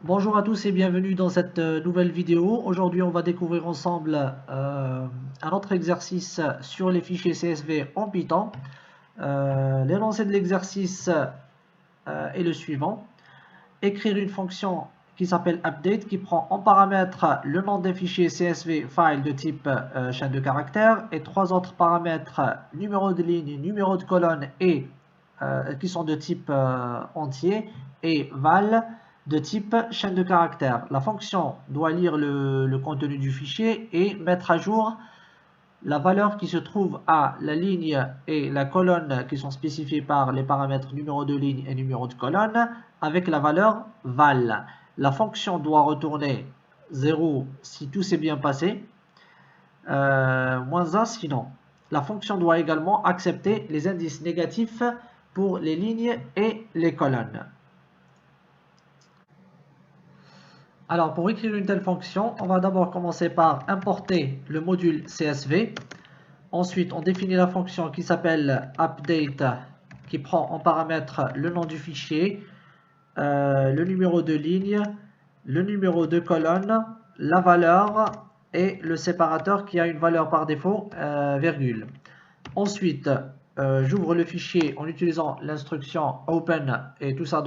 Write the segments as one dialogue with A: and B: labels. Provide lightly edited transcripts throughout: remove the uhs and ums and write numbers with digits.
A: Bonjour à tous et bienvenue dans cette nouvelle vidéo. Aujourd'hui, on va découvrir ensemble un autre exercice sur les fichiers CSV en Python. L'énoncé de l'exercice est le suivant. Écrire une fonction qui s'appelle update qui prend en paramètre le nom des fichiers CSV file de type chaîne de caractères et trois autres paramètres numéro de ligne, numéro de colonne et qui sont de type entier et val de type chaîne de caractères. La fonction doit lire le contenu du fichier et mettre à jour la valeur qui se trouve à la ligne et la colonne qui sont spécifiées par les paramètres numéro de ligne et numéro de colonne avec la valeur val. La fonction doit retourner 0 si tout s'est bien passé, moins 1 sinon. La fonction doit également accepter les indices négatifs pour les lignes et les colonnes. Alors, pour écrire une telle fonction, on va d'abord commencer par importer le module CSV. Ensuite, on définit la fonction qui s'appelle update, qui prend en paramètre le nom du fichier, le numéro de ligne, le numéro de colonne, la valeur et le séparateur qui a une valeur par défaut, virgule. Ensuite, j'ouvre le fichier en utilisant l'instruction open et tout ça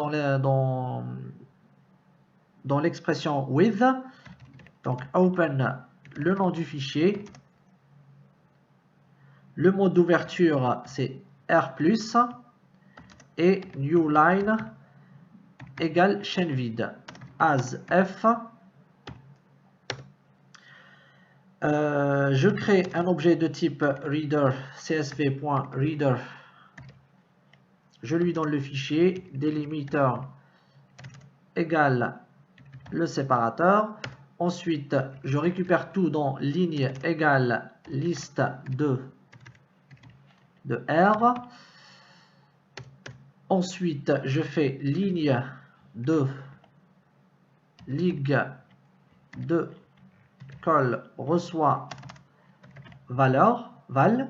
A: dans l'expression with. Donc open le nom du fichier. Le mode d'ouverture c'est R+, et new line égale chaîne vide. As F. Je crée un objet de type reader, csv.reader. Je lui donne le fichier, délimiter égale le séparateur. Ensuite, je récupère tout dans ligne égale liste de R. Ensuite, je fais ligne de lig de col reçoit valeur, val.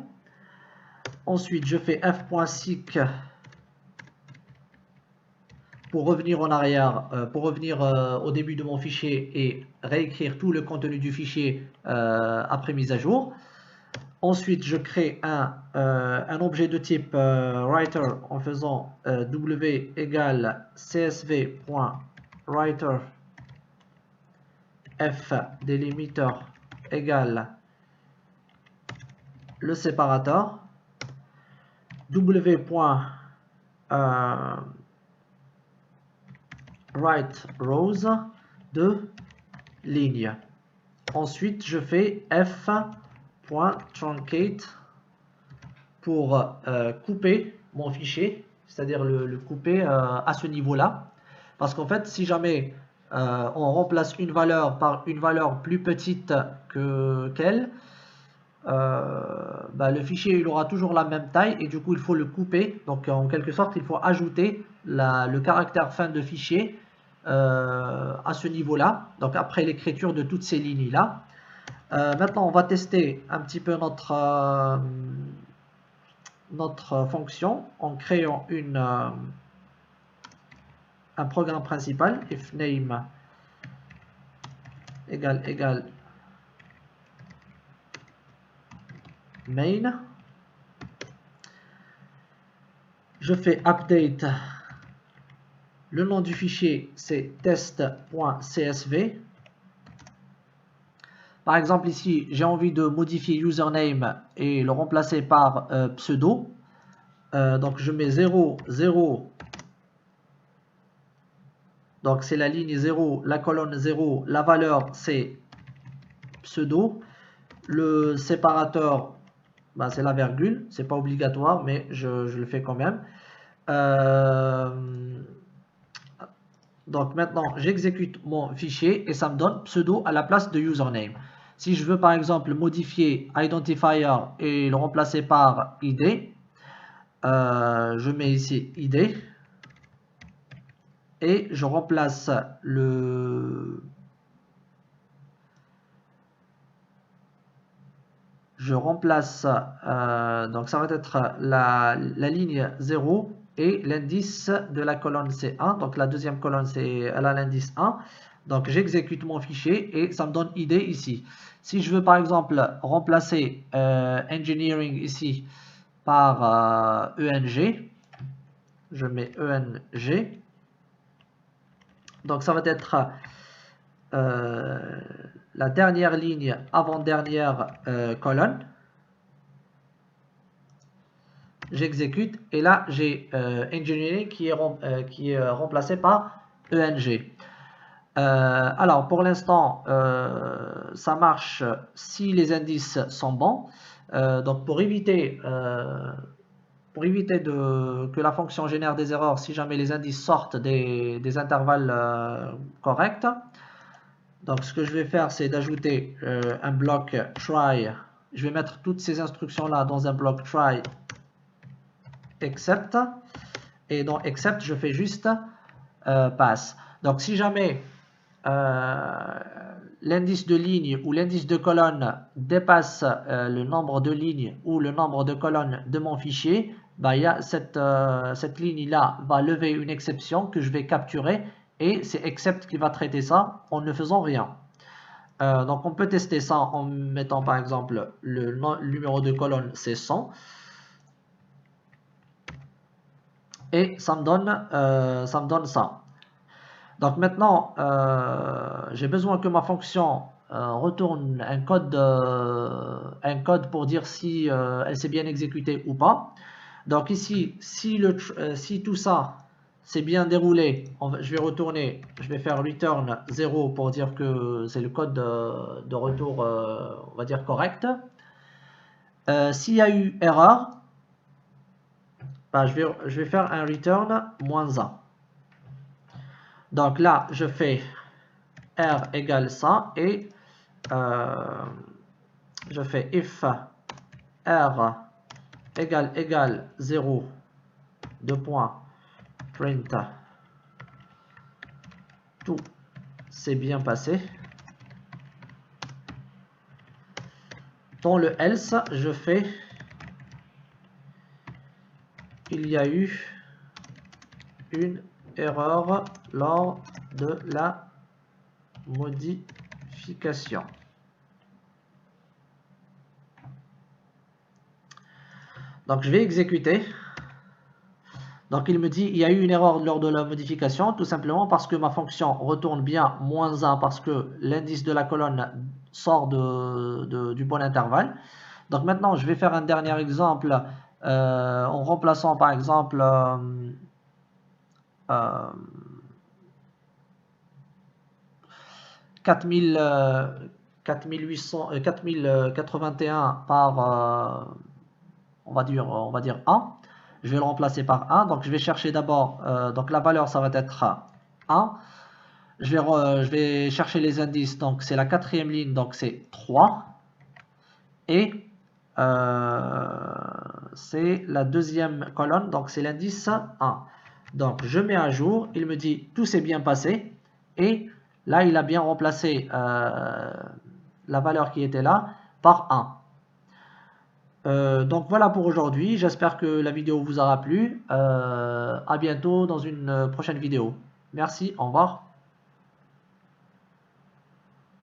A: Ensuite, je fais f.seek pour revenir en arrière, pour revenir au début de mon fichier et réécrire tout le contenu du fichier après mise à jour. Ensuite, je crée un objet de type writer en faisant w égale csv.writer f délimiter égale le séparateur w. Write rows de ligne. Ensuite, je fais f.truncate pour couper mon fichier, c'est-à-dire le couper à ce niveau-là. Parce qu'en fait, si jamais on remplace une valeur par une valeur plus petite qu'elle, le fichier il aura toujours la même taille et du coup il faut le couper. Donc en quelque sorte il faut ajouter le caractère fin de fichier à ce niveau là, donc après l'écriture de toutes ces lignes là. Maintenant on va tester un petit peu notre fonction en créant un programme principal, if name égale main. Je fais update. Le nom du fichier c'est test.csv. Par exemple ici j'ai envie de modifier username et le remplacer par pseudo. Donc je mets 0, 0. Donc c'est la ligne 0, la colonne 0, la valeur c'est pseudo. Le séparateur, c'est la virgule, c'est pas obligatoire mais je le fais quand même. Donc maintenant j'exécute mon fichier et ça me donne pseudo à la place de username. Si je veux par exemple modifier identifier et le remplacer par id, je mets ici id et je remplace donc ça va être la ligne 0 et l'indice de la colonne c'est 1, donc la deuxième colonne elle a l'indice 1, donc j'exécute mon fichier et ça me donne ID ici. Si je veux par exemple remplacer engineering ici par ENG, je mets ENG, donc ça va être la dernière ligne avant-dernière colonne. J'exécute et là j'ai engineering qui est remplacé par ENG. Alors pour l'instant ça marche si les indices sont bons. Donc pour éviter que la fonction génère des erreurs si jamais les indices sortent des intervalles corrects, donc ce que je vais faire c'est d'ajouter un bloc try. Je vais mettre toutes ces instructions là dans un bloc try except, et dans except je fais juste pass. Donc si jamais l'indice de ligne ou l'indice de colonne dépasse le nombre de lignes ou le nombre de colonnes de mon fichier, bah, cette ligne là va lever une exception que je vais capturer et c'est except qui va traiter ça en ne faisant rien. Donc on peut tester ça en mettant par exemple le numéro de colonne c'est 100 et ça me donne ça. Donc maintenant, j'ai besoin que ma fonction retourne un code pour dire si elle s'est bien exécutée ou pas. Donc ici, si tout ça s'est bien déroulé, je vais retourner, je vais faire return 0 pour dire que c'est le code de retour, on va dire correct. S'il y a eu erreur, bah, je vais faire un return -1. Donc là, je fais R égale ça et je fais if R égale 0, print tout s'est bien passé. Dans le else, je fais il y a eu une erreur lors de la modification. Donc je vais exécuter. Donc il me dit il y a eu une erreur lors de la modification, tout simplement parce que ma fonction retourne bien -1 parce que l'indice de la colonne sort du bon intervalle. Donc maintenant je vais faire un dernier exemple en remplaçant par exemple 4081 par on va dire 1. Je vais le remplacer par 1. Donc je vais chercher d'abord, donc la valeur ça va être 1. Je vais chercher les indices, donc c'est la quatrième ligne, donc c'est 3. Et c'est la deuxième colonne, donc c'est l'indice 1. Donc je mets à jour, il me dit tout s'est bien passé. Et là il a bien remplacé la valeur qui était là par 1. Donc voilà pour aujourd'hui, j'espère que la vidéo vous aura plu. À bientôt dans une prochaine vidéo. Merci, au revoir.